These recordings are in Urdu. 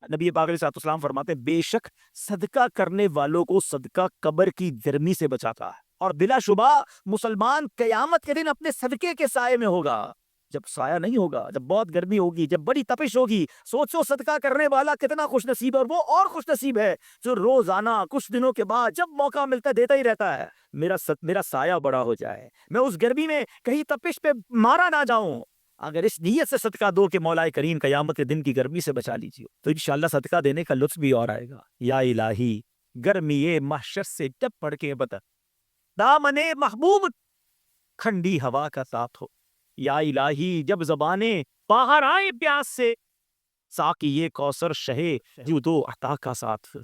نبی پاک علیہ السلام فرماتے ہیں بے شک صدقہ کرنے والوں کو صدقہ قبر کی گرمی سے بچاتا ہے، اور بلا شبہ مسلمان قیامت کے دن اپنے صدقے کے سائے میں ہوگا۔ جب سایہ نہیں ہوگا، جب بہت گرمی ہوگی، جب بڑی تپش ہوگی، سوچو صدقہ کرنے والا کتنا خوش نصیب ہے، اور وہ اور خوش نصیب ہے جو روزانہ کچھ دنوں کے بعد جب موقع ملتا ہے دیتا ہی رہتا ہے۔ میرا سایہ بڑا ہو جائے، میں اس گرمی میں کہیں تپش پہ مارا نہ جاؤں۔ اگر اس نیت سے صدقہ دو کہ مولا کریم قیامت کے دن کی گرمی سے بچا لیجیے، تو انشاءاللہ صدقہ دینے کا لطف بھی اور آئے گا۔ یا الہی گرمی محشر سے جب پڑھ کے بتا دامن محبوب ٹھنڈی ہوا کا ساتھ ہو، یا الہی جب زبانیں باہر آئے پیاس سے ساقی یہ کوثر شہے جو دو عطا کا ساتھ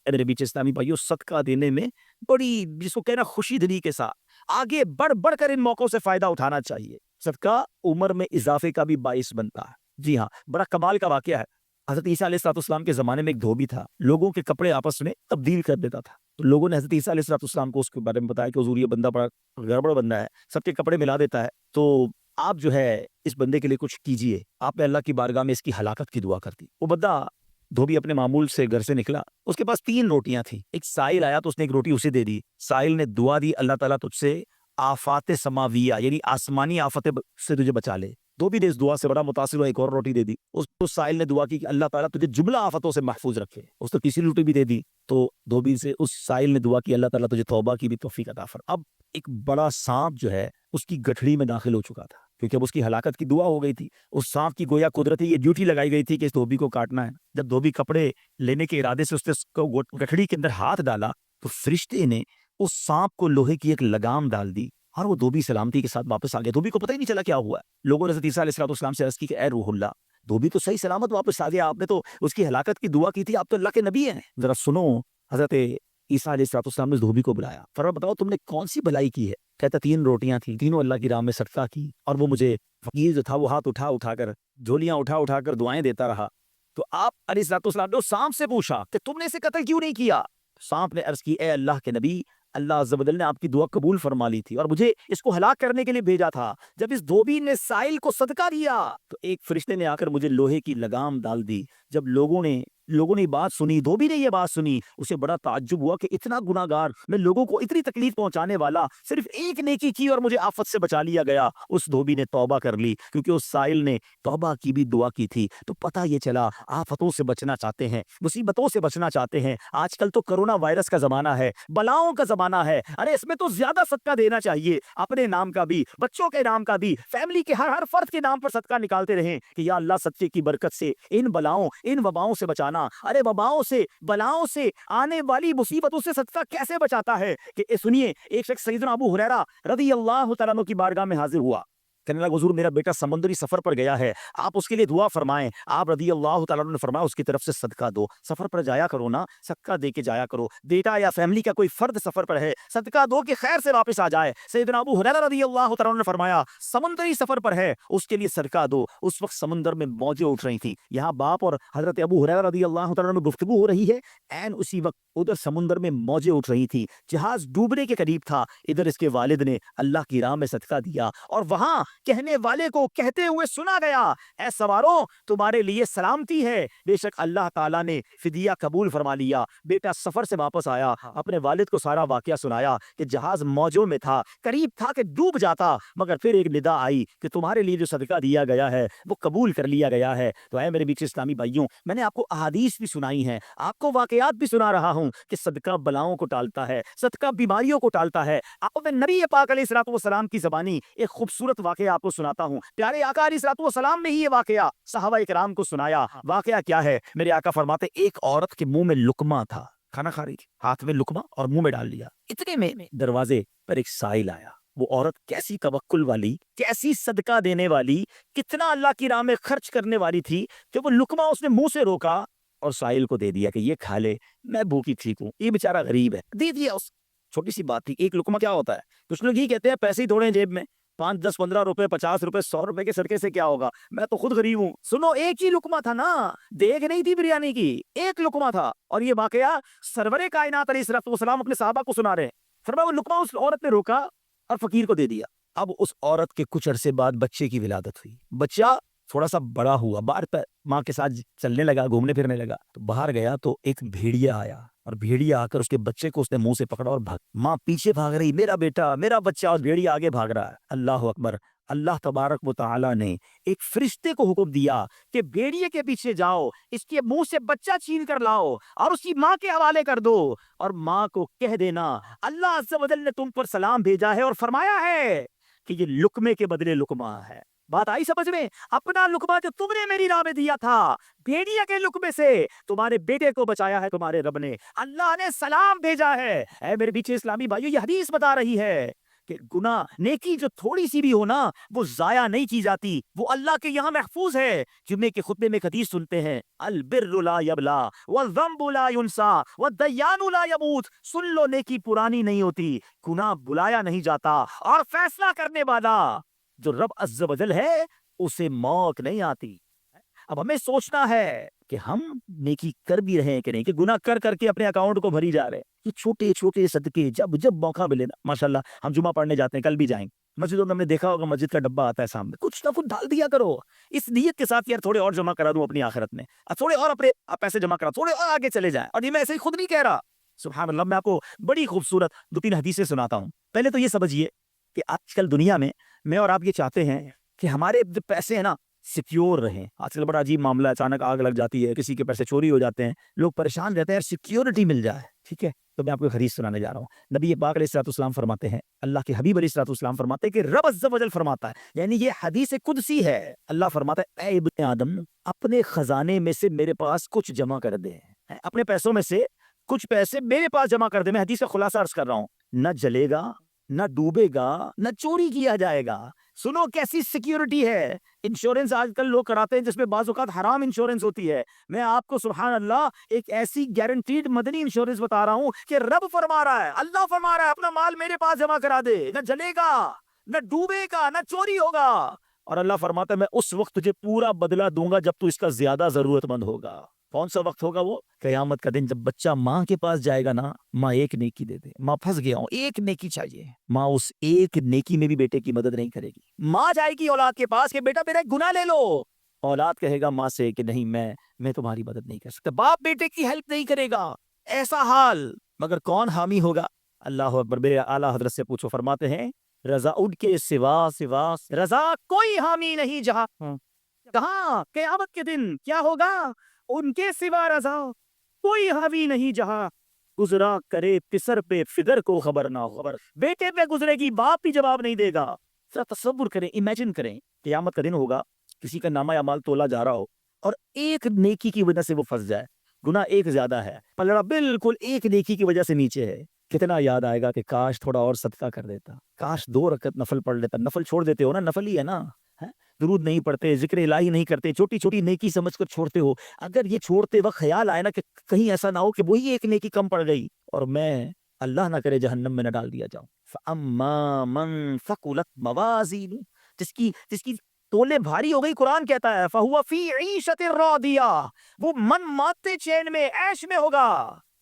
میرے بیچ اسلامی بھائیو، صدقہ دینے میں بڑی جس کو کہنا خوشی دلی کے ساتھ آگے بڑھ بڑھ کر ان موقعوں سے فائدہ اٹھانا چاہیے۔ صدقہ عمر میں اضافے کا بھی باعث بنتا ہے۔ جی ہاں، بڑا کمال کا واقعہ ہے۔ حضرت عیسیٰ علیہ السلام کے زمانے میں ایک دھوبی تھا، لوگوں کے کپڑے آپس میں تبدیل کر دیتا تھا۔ تو لوگوں نے حضرت عیسیٰ علیہ السلام کو اس کے بارے میں بتایا کہ حضور یہ بندہ بڑا گڑبڑ بندہ ہے، سب کے کپڑے ملا دیتا ہے، تو آپ جو ہے اس بندے کے لیے کچھ کیجئے۔ آپ نے اللہ کی بارگاہ میں اس کی ہلاکت کی دعا کر دی۔ وہ بندہ دھوبی اپنے معمول سے گھر سے نکلا، اس کے پاس 3 روٹیاں تھیں۔ ایک سائل آیا تو اس نے ایک روٹی اسے دے دی۔ سائل نے دعا دی، اللہ تعالیٰ تجھ سے آفات سماویہ یعنی آسمانی آفت سے تجھے بچا لے۔ دھوبی نے اس دعا سے بڑا متاثر ہوا، ایک اور روٹی دے دی۔ اس سائل نے دعا کی کہ اللہ تعالیٰ تجھے جملہ آفتوں سے محفوظ رکھے۔ اس نے تیسری روٹی بھی دے دی، تو دھوبی سے اس سائل نے دعا کی اللہ تعالیٰ تجھے توبہ کی بھی توفیق عطا فرما۔ اب ایک بڑا سانپ جو ہے اس کی گٹھڑی میں داخل ہو چکا تھا، کیونکہ اب اس کی ہلاکت کی دعا ہو گئی تھی۔ اس سانپ کی گویا قدرتی یہ ڈیوٹی لگائی گئی تھی کہ اس دھوبی کو کاٹنا ہے۔ جب دھوبی کپڑے لینے کے ارادے سے اس نے گٹھڑی کے اندر ہاتھ ڈالا تو فرشتے نے اس سانپ کو لوہے کی ایک لگام ڈال دی، اور وہ دھوبی سلامتی کے ساتھ واپس آ گیا۔ دھوبی کو پتہ ہی نہیں چلا کیا ہوا ہے۔ لوگوں نے حضرت عیسیٰ علیہ السلام سے عرض کی کہ اے روح اللہ، دھوبی تو صحیح سلامت واپس آ گیا، آپ نے تو اس کی ہلاکت کی دعا کی تھی، آپ تو اللہ کے نبی ہیں، ذرا سنو۔ حضرت عیسیٰ علیہ السلام نے اس دھوبی کو بلایا، فرمایا بتاؤ تم نے کون سی بھلائی کی ہے؟ کہتا 3 روٹیاں تھیں، تینوں اللہ کی راہ میں صدقہ کی، اور وہ مجھے فقیر جو تھا وہ ہاتھ اٹھا کر جھولیاں اٹھا کر دعائیں دیتا رہا۔ تو آپ علیہ السلام نے سانپ سے پوچھا کہ تم نے اسے قتل کیوں نہیں کیا؟ سانپ نے عرض کی اے اللہ کے نبی، اللہ عز و جل نے آپ کی دعا قبول فرما لی تھی اور مجھے اس کو ہلاک کرنے کے لیے بھیجا تھا۔ جب اس دھوبی نے سائل کو صدقہ دیا تو ایک فرشتے نے آ کر مجھے لوہے کی لگام ڈال دی۔ جب لوگوں نے بات سنی، دھوبی نے یہ بات سنی، اسے بڑا تعجب ہوا کہ اتنا گناہگار میں، لوگوں کو اتنی تکلیف پہنچانے والا، صرف ایک نیکی کی اور مجھے آفت سے بچا لیا گیا۔ اس دھوبی نے توبہ کر لی، کیونکہ اس سائل نے توبہ کی بھی دعا کی تھی۔ تو پتہ یہ چلا آفتوں سے بچنا چاہتے ہیں، مصیبتوں سے بچنا چاہتے ہیں۔ آج کل تو کرونا وائرس کا زمانہ ہے، بلاؤں کا زمانہ ہے، ارے اس میں تو زیادہ صدقہ دینا چاہیے، اپنے نام کا بھی، بچوں کے نام کا بھی، فیملی کے ہر فرد کے نام پر صدقہ نکالتے رہیں کہ یا اللہ صدقے کی برکت سے ان بلاؤں ان وباؤں سے بچانا۔ ارے وباؤں سے، بلاؤں سے، آنے والی مصیبتوں سے صدقہ کیسے بچاتا ہے کہ سنیے، ایک شخص سیدنا ابو ہریرہ رضی اللہ تعالیٰ عنہ کی بارگاہ میں حاضر ہوا، کہنے لگا حضور میرا بیٹا سمندری سفر پر گیا ہے، آپ اس کے لیے دعا فرمائیں۔ آپ رضی اللہ تعالیٰ عنہ نے فرمایا اس کی طرف سے صدقہ دو، سفر پر جایا کرو نا، صدقہ دے کے جایا کرو، بیٹا یا فیملی کا کوئی فرد سفر پر ہے، صدقہ دو کہ خیر سے واپس آ جائے۔ سیدنا ابو ہریرہ رضی اللہ تعالیٰ عنہ نے فرمایا سمندری سفر پر ہے، اس کے لیے صدقہ دو۔ اس وقت سمندر میں موجیں اٹھ رہی تھیں، یہاں باپ اور حضرت ابو ہریرہ رضی اللہ تعالیٰ عنہ میں گفتگو ہو رہی ہے، عین اسی وقت ادھر سمندر میں موجیں اٹھ رہی تھی، جہاز ڈوبنے کے قریب تھا، ادھر اس کے والد نے اللہ کی راہ میں صدقہ دیا، اور وہاں کہنے والے کو کہتے ہوئے سنا گیا اے سواروں تمہارے لیے سلامتی ہے، بے شک اللہ تعالیٰ نے فدیہ قبول فرما لیا۔ بیٹا سفر سے واپس آیا، اپنے والد کو سارا واقعہ سنایا کہ جہاز موجوں میں تھا، قریب تھا کہ ڈوب جاتا، مگر پھر ایک ندا آئی کہ تمہارے لیے جو صدقہ دیا گیا ہے وہ قبول کر لیا گیا ہے۔ تو اے میرے بیچ اسلامی بھائیوں، میں نے آپ کو احادیث بھی سنائی ہیں، آپ کو واقعات بھی سنا رہا ہوں کہ صدقہ بلاؤں کو ٹالتا ہے، صدقہ بیماریوں کو ٹالتا ہے۔ آپ میں نبی پاک علیہ الصلوۃ والسلام کی زبانی ایک خوبصورت واقعہ آپ کو سناتا ہوں۔ پیارے آقا علیہ الصلوۃ والسلام نے ہی یہ واقعہ صحابہ کرام کو سنایا۔ واقعہ کیا ہے؟ میرے آقا فرماتے ایک عورت کے منہ میں لقمہ تھا، کھانا کھا رہی تھی، ہاتھ میں لقمہ اور منہ میں ڈال لیا، اتنے میں دروازے پر ایک سائل آیا۔ وہ عورت کیسی توکل والی، کیسی صدقہ دینے والی، کتنا اللہ کی راہ میں خرچ کرنے والی تھی کہ وہ لقمہ اس نے منہ سے روکا اور سائل کو دے دیا کہ یہ کھا لے، میں بھوکی ٹھیک ہوں، یہ بیچارہ غریب ہے، دے دیا۔ اس چھوٹی سی بات تھی، ایک لقمہ کیا ہوتا ہے؟ کچھ لوگ یہ کہتے ہیں پیسے ہی تھوڑے ہیں جیب میں، 5 10 15 روپے 50 روپے 100 روپے کے صدقے سے کیا ہوگا، میں تو خود غریب ہوں۔ سنو، ایک ہی لقمہ تھا نا، دیگ نہیں تھی بریانی کی، ایک لقمہ تھا، اور یہ واقعہ سرور کائنات علیہ الصلوۃ والسلام اپنے صحابہ کو سنا رہے ہیں۔ فرمایا وہ لقمہ اس عورت نے روکا اور فقیر کو دے دیا۔ اب اس عورت کے کچھ عرصے بعد بچے کی ولادت ہوئی، بچہ تھوڑا سا بڑا ہوا، باہر ماں کے ساتھ چلنے لگا، گھومنے پھرنے لگا، تو باہر گیا تو ایک بھیڑیا آیا، اور بھیڑیا آ کر اس کے بچے کو اس نے منہ سے پکڑا اور بھاگ، ماں پیچھے بھاگ رہی، میرا بیٹا میرا بچہ، اور بھیڑیا آگے بھاگ رہا ہے۔ اللہ اکبر! اللہ تبارک و تعالی نے ایک فرشتے کو حکم دیا کہ بھیڑیے کے پیچھے جاؤ، اس کے منہ سے بچہ چھین کر لاؤ اور اس کی ماں کے حوالے کر دو، اور ماں کو کہہ دینا اللہ عز و جل نے تم پر سلام بھیجا ہے اور فرمایا ہے کہ یہ لقمے کے بدلے لقمہ ہے۔ بات آئی سمجھ میں؟ اپنا لقمہ جو تم نے میری راہ میں دیا تھا، بھیڑیا کے لقمے سے تمہارے بیٹے کو بچایا ہے تمہارے رب نے، اللہ نے سلام بھیجا ہے۔ اے میرے پیچھے اسلامی بھائیو، یہ حدیث بتا رہی ہے کہ گناہ، نیکی جو تھوڑی سی بھی ہو نا، وہ ضائع نہیں کی جاتی، وہ اللہ کے یہاں محفوظ ہے۔ جمعے کے خطبے میں ایک حدیث سنتے ہیں، البر لا یبلا والذنب لا ینسا والدیان لا یموت۔ سن لو، نیکی پرانی نہیں ہوتی، گناہ بلایا نہیں جاتا، اور فیصلہ کرنے والا جو رب عز و جل ہے اسے موت نہیں آتی۔ اب ہمیں سوچنا ہے کہ ہم نیکی کر بھی رہے ہیں کہ نہیں، کہ گناہ کر کر کے اپنے اکاؤنٹ کو بھری جا رہے ہیں۔ یہ چھوٹے چھوٹے صدقے جب جب موقع ملے نا، ماشاءاللہ ہم جمعہ پڑھنے جاتے ہیں، کل بھی جائیں، مسجدوں میں ہم نے دیکھا ہوگا مسجد کا ڈبہ آتا ہے سامنے، کچھ نہ کچھ ڈال دیا کرو اس نیت کے ساتھ، یار تھوڑے اور جمع کرا دوں اپنی آخرت میں، تھوڑے اور اپنے پیسے جمع کرا، تھوڑے اور آگے چلے جائیں۔ اور یہ میں ایسے ہی خود نہیں کہہ رہا، سبحان اللہ، میں آپ کو بڑی خوبصورت 2-3 حدیثیں سناتا ہوں۔ پہلے تو یہ سمجھیے کہ آج کل دنیا میں اور آپ یہ چاہتے ہیں کہ ہمارے جو پیسے ہیں نا سیکیور رہیں۔ آج کل بڑا عجیب معاملہ ہے، اچانک آگ لگ جاتی ہے، کسی کے پیسے چوری ہو جاتے ہیں، لوگ پریشان رہتے ہیں، یار سیکیورٹی مل جائے، ٹھیک ہے؟ تو میں آپ کو ایک حدیث سنانے جا رہا ہوں۔ نبی پاک علیہ الصلوۃ والسلام فرماتے ہیں، اللہ کے حبیب علیہ الصلوۃ والسلام فرماتے ہیں کہ رب عز و جل فرماتا ہے، یعنی یہ حدیث قدسی ہے، اللہ فرماتا ہے، اے ابن آدم، اپنے خزانے میں سے میرے پاس کچھ جمع کر دے، اپنے پیسوں میں سے کچھ پیسے میرے پاس جمع کر دے۔ میں حدیث کا خلاصہ عرض کر رہا ہوں، نہ جلے گا، نہ ڈوبے گا، نہ چوری کیا جائے گا۔ سنو کیسی سیکیورٹی ہے۔ انشورنس آج کل لوگ کراتے ہیں جس میں بعض اوقات حرام انشورنس ہوتی ہے، میں آپ کو سبحان اللہ ایک ایسی گارنٹیڈ مدنی انشورنس بتا رہا ہوں کہ رب فرما رہا ہے، اللہ فرما رہا ہے، اپنا مال میرے پاس جمع کرا دے، نہ جلے گا، نہ ڈوبے گا، نہ چوری ہوگا، اور اللہ فرماتا ہے میں اس وقت تجھے پورا بدلہ دوں گا جب تو اس کا زیادہ ضرورت مند ہوگا۔ کون سا وقت ہوگا وہ؟ قیامت کا دن، جب بچہ ماں کے پاس جائے گا نا، ماں ایک نیکی دے دے، ماں پھنس گیا ہوں، ایک نیکی چاہیے، ماں اس ایک نیکی میں بھی بیٹے کی مدد نہیں کرے گی۔ ماں جائے گی اولاد کے پاس کہ بیٹا میرا گناہ لے لو، اولاد کہے گا ماں سے کہ نہیں، میں تمہاری مدد نہیں کر سکتا، باپ بیٹے کی ہیلپ نہیں کرے گا، ایسا حال۔ مگر کون حامی ہوگا؟ اللہ اکبر، میرے اعلیٰ حضرت سے پوچھو، فرماتے ہیں رضا ان کے سوا رضا کوئی حامی نہیں جہاں، کہاں قیامت کے دن کیا ہوگا؟ ان کے سوا رضا کوئی حامی نہیں جہاں، گزرا کرے پسر پہ فدر کو خبر نہ ہو، خبر بیٹے پہ گزرے گی، باپ بھی جواب نہیں دے گا۔ ذرا تصور کریں، امیجن کریں، قیامت کا دن ہوگا، کسی کا نامہ اعمال تولا جا رہا ہو اور ایک نیکی کی وجہ سے وہ پھنس جائے، گناہ ایک زیادہ ہے، پلڑا بالکل ایک نیکی کی وجہ سے نیچے ہے، کتنا یاد آئے گا کہ کاش تھوڑا اور صدقہ کر دیتا، کاش 2 رکعت نفل پڑھ لیتا۔ نفل چھوڑ دیتے ہو نا، نفل ہی ہے نا، درود نہیں پڑھتے، ذکر الہی نہیں کرتے، چھوٹی چھوٹی نیکی سمجھ کر چھوڑتے ہو۔ اگر یہ چھوڑتے وقت خیال آئے نا کہ کہیں ایسا نہ ہو کہ وہی ایک نیکی کم پڑ گئی اور میں اللہ نہ کرے جہنم میں نہ ڈال دیا جاؤں۔ فَأَمَّا مَن ثَقُلَتْ مَوَازِينُهُ، جس کی تولے بھاری ہو گئی، قرآن کہتا ہے فَهُوَ فِي عِيشَةٍ رَاضِيَةٍ، وہ من ماتے چین میں، عیش میں ہوگا،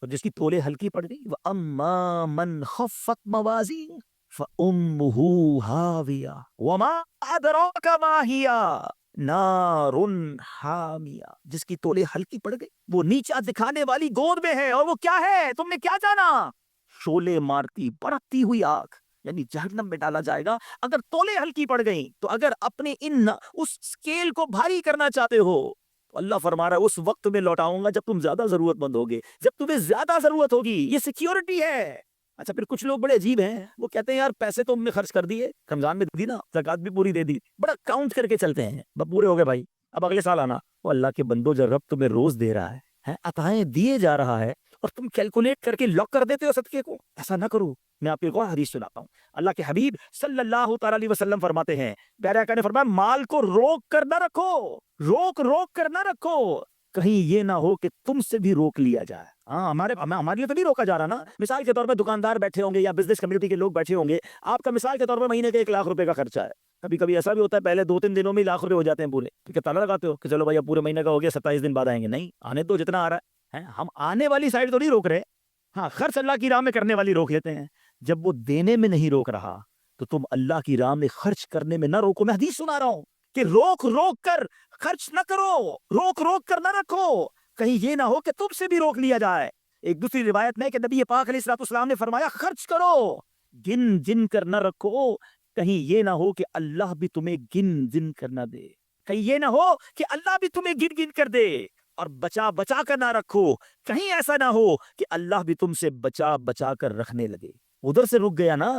اور جس کی تولے ہلکی پڑ گئی وَأَمَّا مَن خَفَّتْ مَوَازِينُهُ فَأُمُّهُ هَاوِيَةٌ وَمَا أَدْرَاكَ مَا هِيَ نَارٌ حَامِيَةٌ، جس کی تولے ہلکی پڑ گئی، وہ نیچا دکھانے والی گود میں ہے، اور وہ کیا ہے تم نے کیا جانا؟ شولے مارتی بڑھتی ہوئی آگ، یعنی جہنم میں ڈالا جائے گا۔ اگر تولے ہلکی پڑ گئی تو اگر اپنے اس سکیل کو بھاری کرنا چاہتے ہو تو اللہ فرما رہا ہے اس وقت میں لوٹاؤں گا جب تم زیادہ ضرورت مند ہوگے، جب تمہیں زیادہ ضرورت ہوگی، یہ سیکیورٹی ہے۔ اچھا، پھر کچھ لوگ بڑے عجیب ہیں، وہ کہتے ہیں یار پیسے تو ہم نے خرچ کر دیے، رمضان میں دی نا، زکات بھی پوری دے دی، بڑا کاؤنٹ کر کے چلتے ہیں، بس پورے ہو گئے بھائی، اب اگلے سال آنا۔ وہ اللہ کے بندو، جب رب تمہیں روز دے رہا ہے، عطائیں دیے جا رہا ہے، اور تم کیلکولیٹ کر کے لاک کر دیتے ہو صدقے کو، ایسا نہ کرو۔ میں آپ کو ایک اور حدیث سناتا ہوں، اللہ کے حبیب صلی اللہ تعالی علیہ وسلم فرماتے ہیں، پیارے آقا نے فرمایا مال کو روک کر نہ رکھو، روک کر نہ رکھو، کہیں یہ نہ ہو کہ تم سے بھی روک لیا جائے۔ ہمارے لیے تو نہیں روکا جا رہا نا، مثال کے طور پہ دکاندار بیٹھے ہوں گے یا بزنس کمیونٹی کے لوگ بیٹھے ہوں گے، آپ کا مثال کے طور پر مہینے کے 1 لاکھ روپے کا خرچہ ہے، کبھی کبھی ایسا بھی ہوتا ہے پہلے 2-3 دنوں میں 1 لاکھ روپے ہو جاتے ہیں پورے، ٹھیک ہے، تالا لگاتے ہو کہ چلو بھائی اب پورے مہینے کا ہو گیا، 27 دن بعد آئیں گے، نہیں آنے تو جتنا آ رہا ہے، ہم آنے والی سائڈ تو نہیں روک رہے، ہاں خرچ اللہ کی راہ میں کرنے والی روک لیتے ہیں۔ جب وہ دینے میں نہیں روک رہا تو تم اللہ کی راہ میں خرچ کرنے میں نہ روکو۔ میں حدیث سنا رہا ہوں، کہ روک روک کر خرچ نہ کرو، روک روک کر نہ رکھو، کہیں یہ نہ ہو کہ تم سے بھی روک لیا جائے۔ ایک دوسری روایت میں کہ نبی پاک علیہ الصلوۃ والسلام نے فرمایا خرچ کرو، گن گن کر نہ رکھو، کہیں یہ نہ ہو کہ اللہ بھی تمہیں گن گن کر نہ دے، کہیں یہ نہ ہو کہ اللہ بھی تمہیں گن گن کر دے، اور بچا بچا کر نہ رکھو، کہیں ایسا نہ ہو کہ اللہ بھی تم سے بچا بچا کر رکھنے لگے۔ ادھر سے رک گیا نا،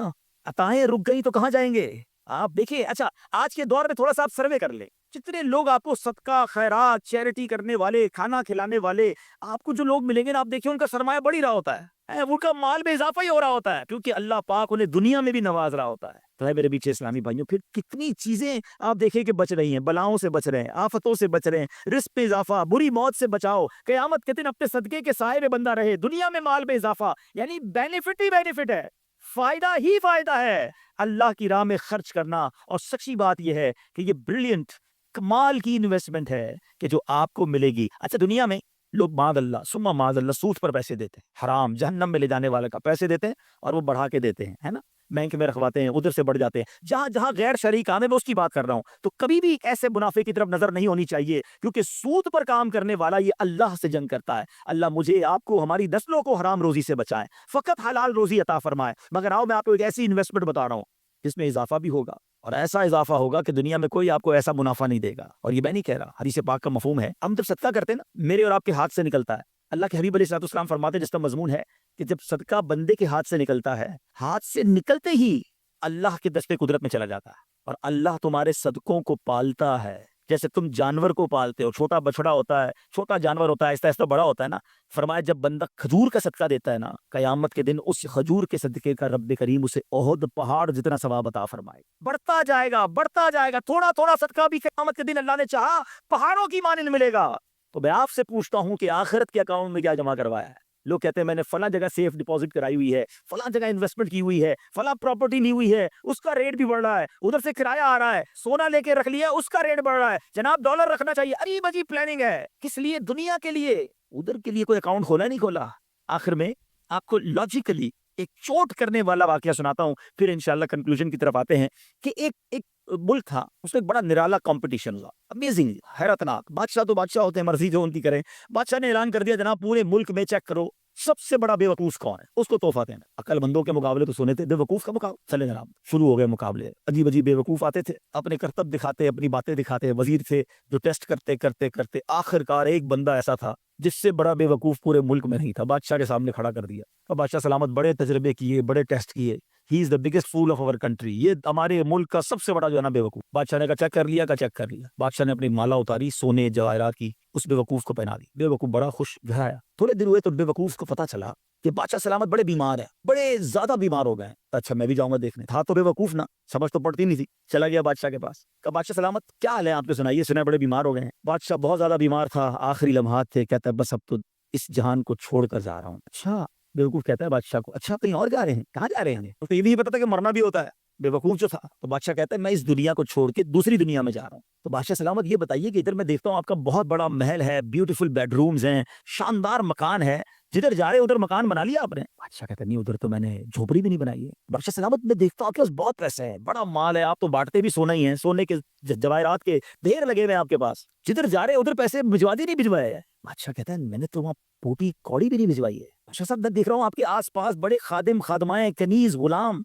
عطائیں رک گئی تو کہاں جائیں گے؟ آپ دیکھیں، اچھا آج کے دور میں تھوڑا سا آپ سروے کر لیں، جتنے لوگ آپ کو صدقہ خیرات چیریٹی کرنے والے، کھانا کھلانے والے، آپ کو جو لوگ ملیں گے نا، آپ دیکھیں ان کا سرمایہ بڑھ ہی رہا ہوتا ہے، ان کا مال میں اضافہ ہی ہو رہا ہوتا ہے، کیونکہ اللہ پاک انہیں دنیا میں بھی نواز رہا ہوتا ہے۔ تو ہے میرے پیچھے اسلامی بھائیوں، پھر کتنی چیزیں آپ دیکھیں کہ بچ رہی ہیں، بلاؤں سے بچ رہے ہیں، آفتوں سے بچ رہے ہیں، رزق میں اضافہ، بری موت سے بچاؤ، قیامت کے دن اپنے صدقے کے سائے میں بندہ رہے، دنیا میں مال میں اضافہ، یعنی بینیفٹ ہی بینیفٹ ہے، فائدہ ہی فائدہ ہے اللہ کی راہ میں خرچ کرنا۔ اور سچی بات یہ ہے کہ یہ بریلینٹ کمال کی انویسٹمنٹ ہے کہ جو آپ کو ملے گی۔ اچھا دنیا میں لوگ معاذ اللہ ثم معاذ اللہ سود پر پیسے دیتے ہیں، حرام جہنم میں لے جانے والے کا پیسے دیتے ہیں، اور وہ بڑھا کے دیتے ہیں، ہے نا، بینک میں رکھواتے ہیں، ادھر سے بڑھ جاتے ہیں، جہاں جہاں غیر شرعی کام ہے میں اس کی بات کر رہا ہوں۔ تو کبھی بھی ایسے منافع کی طرف نظر نہیں ہونی چاہیے، کیونکہ سود پر کام کرنے والا یہ اللہ سے جنگ کرتا ہے۔ اللہ مجھے آپ کو ہماری نسلوں کو حرام روزی سے بچائے، فقط حلال روزی عطا فرمائے۔ مگر آؤ میں آپ کو ایک ایسی انویسٹمنٹ بتا رہا ہوں جس میں اضافہ بھی ہوگا، اور ایسا اضافہ ہوگا کہ دنیا میں کوئی آپ کو ایسا منافع نہیں دے گا۔ اور یہ میں نہیں کہہ رہا، حدیث پاک کا مفہوم ہے، ہم جب صدقہ کرتے ہیں نا، میرے اور آپ کے ہاتھ سے نکلتا ہے، اللہ کے حبیب علیہ الصلوۃ والسلام فرماتے ہیں، جس کا مضمون ہے کہ جب صدقہ بندے کے ہاتھ سے نکلتا ہے، ہاتھ سے نکلتے ہی اللہ کے دست قدرت میں چلا جاتا ہے، اور اللہ تمہارے صدقوں کو پالتا ہے جیسے تم جانور کو پالتے ہو۔ چھوٹا بچڑا ہوتا ہے، چھوٹا جانور ہوتا ہے، آہستہ آہستہ بڑا ہوتا ہے نا۔ فرمایا جب بندہ کھجور کا صدقہ دیتا ہے نا، قیامت کے دن اس کھجور کے صدقے کا رب کریم اسے احد پہاڑ جتنا ثواب عطا فرمائے، بڑھتا جائے گا بڑھتا جائے گا، تھوڑا تھوڑا صدقہ بھی قیامت کے دن اللہ نے چاہا پہاڑوں کی مانند ملے گا۔ تو میں آپ سے پوچھتا ہوں کہ آخرت کے اکاؤنٹ میں کیا جمع کروایا ہے؟ لوگ کہتے ہیں میں نے فلاں جگہ سیف ڈپازٹ کرائی ہوئی ہے، فلاں جگہ انویسٹمنٹ کی ہوئی ہے، فلاں پراپرٹی لی ہوئی ہے، اس کا ریٹ بھی بڑھ رہا ہے، ادھر سے کرایہ آ رہا ہے، سونا لے کے رکھ لیا اس کا ریٹ بڑھ رہا ہے، جناب ڈالر رکھنا چاہیے، عجیب عجیب پلاننگ ہے، کس لیے؟ دنیا کے لیے، ادھر کے لیے کوئی اکاؤنٹ کھولا نہیں کھولا۔ آخر میں آپ کو لاجیکلی ایک چوٹ کرنے والا واقعہ سناتا ہوں، پھر انشاءاللہ کنکلوژن کی طرف آتے ہیں کہ ایک ملک تھا، اس میں ایک بڑا نرالا کمپٹیشن ہوا، امیزنگ، حیرتناک۔ بادشاہ تو بادشاہ ہوتے ہیں، مرضی جو ان کی کریں۔ بادشاہ نے اعلان کر دیا جناب پورے ملک میں چیک کرو سب سے بڑا بے وقوف کون ہے، اس کو تحفہ دینا۔ عقل مندوں کے مقابلے تو سنے تھے، بے وقوف کا مقابلہ، چلے جناب شروع ہو گئے مقابلے۔ عجیب عجیب بے وقوف آتے تھے، اپنے کرتب دکھاتے، اپنی باتیں دکھاتے، وزیر تھے جو ٹیسٹ کرتے کرتے کرتے آخر کار ایک بندہ ایسا تھا جس سے بڑا بے وقوف پورے ملک میں نہیں تھا، بادشاہ کے سامنے کھڑا کر دیا۔ اور بادشاہ سلامت بڑے تجربے کیے، بڑے ٹیسٹ کیے، he is the biggest fool of our country, یہ ہمارے ملک کا سب سے بڑا جو ہے نا بے وقوف۔ بادشاہ نے کہا چیک کر لیا، چیک کر لیا۔ بادشاہ نے اپنی مالا اتاری سونے جواہرات کی، اس بے وقوف کو پہنا دی۔ بے وقوف بڑا خوش، گھر آیا، تھوڑے دن ہوئے تو بے وقوف کو پتا چلا کہ بادشاہ سلامت بڑے بیمار ہیں، بڑے زیادہ بیمار ہو گئے ہیں۔ اچھا میں بھی جاؤں گا دیکھنے، تھا تو بے وقوف نا، سمجھ تو پڑتی نہیں تھی۔ چلا گیا بادشاہ کے پاس، کہا بادشاہ سلامت کیا حال ہے آپ کے، سنائیے، سنا بڑے بیمار ہو گئے ہیں۔ بادشاہ بہت زیادہ بیمار تھا، آخری لمحات تھے، کہتا ہے بس اب تو اس جہان کو چھوڑ کر جا رہا ہوں۔ اچھا، بیوقوف کہتا ہے بادشاہ کو، اچھا کہیں اور جا رہے ہیں؟ کہاں جا رہے ہیں؟ تو یہ نہیں پتا تھا کہ مرنا بھی ہوتا ہے، بے وقوف جو تھا۔ تو بادشاہ کہتا ہے میں اس دنیا کو چھوڑ کے دوسری دنیا میں جا رہا ہوں۔ تو بادشاہ سلامت یہ بتائیے کہ ادھر میں دیکھتا ہوں آپ کا بہت بڑا محل ہے، بیوٹیفل بیڈ رومز ہیں، شاندار مکان ہے، جدھر جا رہے ادھر مکان بنا لیا آپ نے؟ بادشاہ کہتا ہے نہیں، ادھر تو میں نے جھوپڑی بھی نہیں بنائی ہے۔ بادشاہ سلامت میں دیکھتا ہوں آپ کے پاس بہت پیسے ہیں، بڑا مال ہے، آپ تو بانٹتے بھی سونا ہی ہیں، سونے کے جواہرات کے ڈھیر لگے ہوئے ہیں آپ کے پاس، جدھر جا رہے ادھر پیسے بھجوا دی نہیں بھجوائے؟ بادشاہ کہتا ہے میں نے تو وہاں پوٹی کوڑی بھی نہیں بھجوائی ہے۔ بادشاہ صاحب میں دیکھ رہا ہوں آپ کے آس پاس بڑے خادم خادمائیں، کنیز غلام،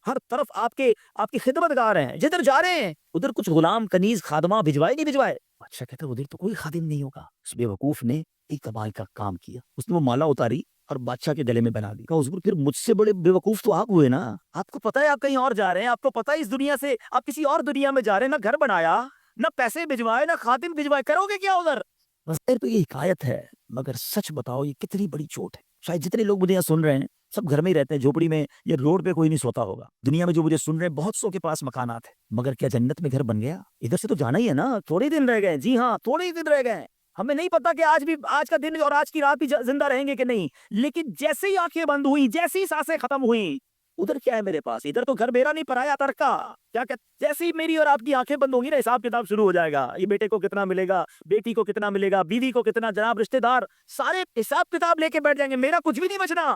ہر طرف آپ کی خدمت گار ہیں، جدھر جا رہے ہیں ادھر کچھ غلام کنیز خادمہ بھجوائے نہیں بھجوائے؟ بادشاہ کہتا ہے ادھر تو کوئی خادم نہیں ہوگا۔ اس بے وقوف نے ایک کمال کا کام کیا، اس نے وہ مالا اتاری اور بادشاہ کے گلے میں بنا دی۔ کہا حضور پھر مجھ سے بڑے بے وقوف تو آپ ہوئے نا، آپ کو پتا ہے آپ کہیں اور جا رہے ہیں، آپ کو پتا ہے اس دنیا سے آپ کسی اور دنیا میں جا رہے ہیں، نہ گھر بنایا، نہ پیسے بھجوائے، نہ خادم بھجوائے، کرو گے کیا ادھر؟ ظاہر تو یہ حکایت ہے، مگر سچ بتاؤ یہ کتنی بڑی چوٹ ہے۔ شاید جتنے لوگ مجھے یہاں سن رہے ہیں سب گھر میں ہی رہتے ہیں، جھوپڑی میں، یہ روڈ پہ کوئی نہیں سوتا ہوگا۔ دنیا میں جو مجھے سن رہے ہیں بہت سو کے پاس مکانات ہیں، مگر کیا جنت میں گھر بن گیا؟ ادھر سے تو جانا ہی ہے نا، تھوڑے دن رہ گئے، جی ہاں تھوڑے ہی دن رہ گئے ہیں، ہمیں نہیں پتا کہ آج کا دن اور آج کی رات بھی زندہ رہیں گے کہ نہیں، لیکن جیسے ہی آنکھیں بند ہوئیں، جیسی سانسیں ختم ہوئیں، ادھر کیا ہے میرے پاس؟ ادھر تو گھر میرا نہیں، پرایا ترکا، کیا کہتے، جیسے ہی میری اور آپ کی آنکھیں بند ہوں گی نا، حساب کتاب شروع ہو جائے گا، یہ بیٹے کو کتنا ملے گا، بیٹی کو کتنا ملے گا، بیوی کو کتنا، جناب رشتہ دار سارے حساب کتاب لے کے بیٹھ جائیں گے، میرا کچھ بھی نہیں بچنا۔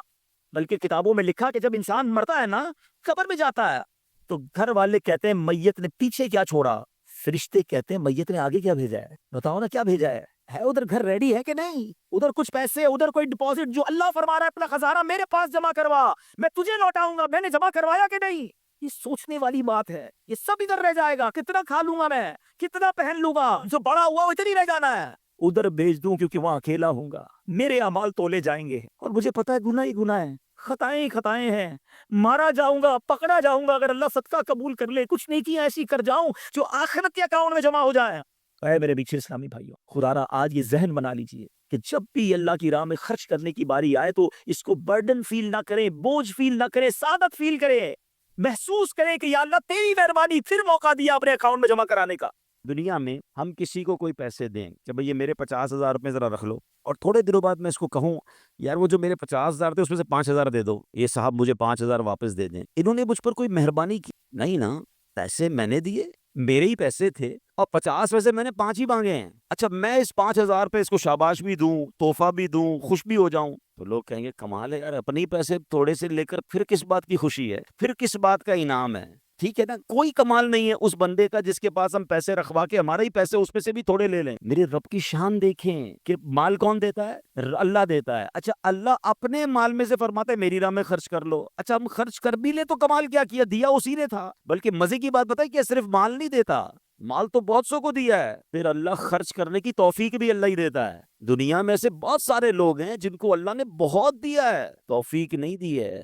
بلکہ کتابوں میں لکھا کہ جب انسان مرتا ہے نا، قبر میں جاتا ہے، تو گھر والے کہتے ہیں میت نے پیچھے کیا چھوڑا؟ فرشتے کہتے ہیں میت نے آگے کیا بھیجا ہے؟ بتاؤ نا کیا بھیجا ہے ادھر گھر ریڈی ہے کہ نہیں؟ ادھر کچھ پیسے، ادھر کوئی ڈپازٹ، جو اللہ فرما رہا ہے اپنا خزانہ میرے پاس جمع کروا، میں تجھے لوٹاؤں گا، میں نے جمع کروایا کہ نہیں؟ یہ سوچنے والی بات ہے. یہ سب ادھر رہ جائے گا، کتنا کھا لوں گا میں، کتنا پہن لوں گا، جو بڑا ہوا وہ ادھر ہی رہ جانا ہے. ادھر بھیج دوں کیونکہ وہاں اکیلا ہوں گا، میرے اعمال تولے جائیں گے اور مجھے پتا ہے گناہ ہی گناہ ہے، خطائیں ہی خطائیں ہیں. مارا جاؤں گا، پکڑا جاؤں گا، اگر اللہ صدقہ قبول کر لے، کچھ نیکیاں ایسی کر جاؤں جو آخرت کے اکاؤنٹ میں جمع ہو جائے. اے میرے پیچھے اسلامی بھائیوں، خدا را آج یہ ذہن بنا لیجئے کہ جب بھی اللہ کی راہ میں خرچ کرنے کی باری آئے تو اس کو برڈن فیل نہ کریں، بوجھ فیل نہ کریں، سعادت فیل کریں، محسوس کریں کہ یا اللہ تیری مہربانی، پھر موقع دیا اپنے اکاؤنٹ میں جمع کرانے کا. دنیا میں ہم کسی کو کوئی پیسے دیں کہ بھئی یہ میرے 50,000 روپے ذرا رکھ لو، اور تھوڑے دنوں بعد میں اس کو کہوں یار وہ جو میرے 50,000 تھے اس میں سے 5,000 دے دو، یہ صاحب مجھے 5,000 واپس دے دیں. انہوں نے مجھ پر کوئی مہربانی کی نہیں نا، پیسے میں نے دیے، میرے ہی پیسے تھے، اور 50 میں سے میں نے 5 ہی مانگے ہیں. اچھا میں اس 5,000 پہ اس کو شاباش بھی دوں، تحفہ بھی دوں، خوش بھی ہو جاؤں، تو لوگ کہیں گے کمال ہے یار، اپنے پیسے تھوڑے سے لے کر پھر کس بات کی خوشی ہے، پھر کس بات کا انعام ہے. ٹھیک ہے نا، کوئی کمال نہیں ہے اس بندے کا جس کے پاس ہم پیسے رکھوا کے ہمارا ہی پیسے اس میں سے بھی تھوڑے لے لیں. میرے رب کی شان دیکھیں کہ مال کون دیتا ہے؟ اللہ دیتا ہے. اچھا اللہ اپنے مال میں سے فرماتا ہے میری راہ میں خرچ کر لو. اچھا ہم خرچ کر بھی لے تو کمال کیا کیا، دیا اسی نے تھا. بلکہ مزے کی بات بتائی کہ صرف مال نہیں دیتا، مال تو بہت سو کو دیا ہے، پھر اللہ خرچ کرنے کی توفیق بھی اللہ ہی دیتا ہے. دنیا میں سے بہت سارے لوگ ہیں جن کو اللہ نے بہت دیا ہے، توفیق نہیں دی ہے،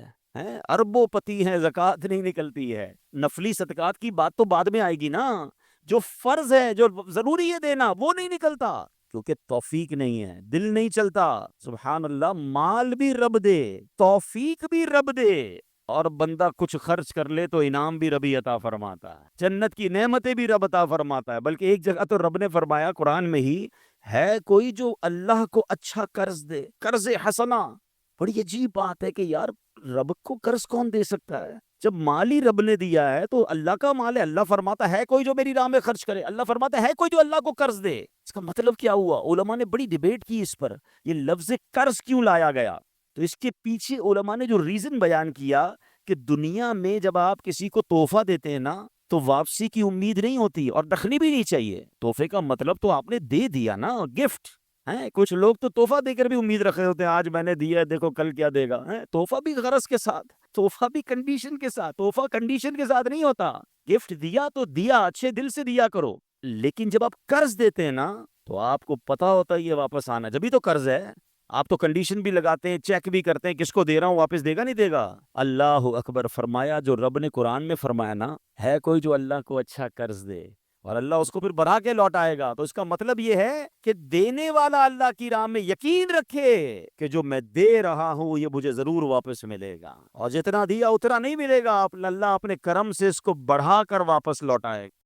اربوں پتی ہیں، زکوٰۃ نہیں نکلتی ہے. نفلی صدقات کی بات تو بعد میں آئے گی نا، جو فرض ہے، جو ضروری ہے دینا، وہ نہیں نکلتا کیونکہ توفیق نہیں ہے، دل نہیں چلتا. سبحان اللہ، مال بھی رب دے، توفیق بھی رب دے، اور بندہ کچھ خرچ کر لے تو انعام بھی ربی عطا فرماتا ہے، جنت کی نعمتیں بھی رب عطا فرماتا ہے. بلکہ ایک جگہ تو رب نے فرمایا قرآن میں ہی، ہے کوئی جو اللہ کو اچھا قرض دے، قرض حسنہ. بڑی عجیب بات ہے کہ یار رب کو قرض کون دے سکتا ہے؟ جب مال ہی رب نے دیا ہے تو اللہ کا مال ہے. اللہ فرماتا ہے کوئی جو میری راہ میں خرچ کرے، اللہ فرماتا ہے کوئی جو اللہ کو قرض دے. اس کا مطلب کیا ہوا؟ علماء نے بڑی ڈیبیٹ کی اس پر، یہ لفظ قرض کیوں لایا گیا. تو اس کے پیچھے علماء نے جو ریزن بیان کیا کہ دنیا میں جب آپ کسی کو تحفہ دیتے ہیں نا تو واپسی کی امید نہیں ہوتی اور رکھنی بھی نہیں چاہیے. تحفے کا مطلب تو آپ نے دے دیا نا، گفٹ ہے. کچھ لوگ تو تحفہ دے کر بھی امید رکھ رہے ہوتے ہیں، آج میں نے دیا دیکھو کل کیا دے گا. تحفہ بھی غرض کے ساتھ، تحفہ بھی کنڈیشن کے ساتھ. تحفہ کنڈیشن کے ساتھ نہیں ہوتا. گفٹ دیا تو دیا، اچھے دل سے دیا کرو. لیکن جب آپ قرض دیتے ہیں نا تو آپ کو پتا ہوتا ہے یہ واپس آنا، جبھی تو قرض ہے. آپ تو کنڈیشن بھی لگاتے ہیں، چیک بھی کرتے ہیں کس کو دے رہا ہوں، واپس دے گا نہیں دے گا. اللہ اکبر. فرمایا جو رب نے قرآن میں فرمایا نا، ہے کوئی جو اللہ کو اچھا قرض دے اور اللہ اس کو پھر بڑھا کے لوٹائے گا. تو اس کا مطلب یہ ہے کہ دینے والا اللہ کی راہ میں یقین رکھے کہ جو میں دے رہا ہوں یہ مجھے ضرور واپس ملے گا، اور جتنا دیا اتنا نہیں ملے گا، اللہ اپنے کرم سے اس کو بڑھا کر واپس لوٹائے گا.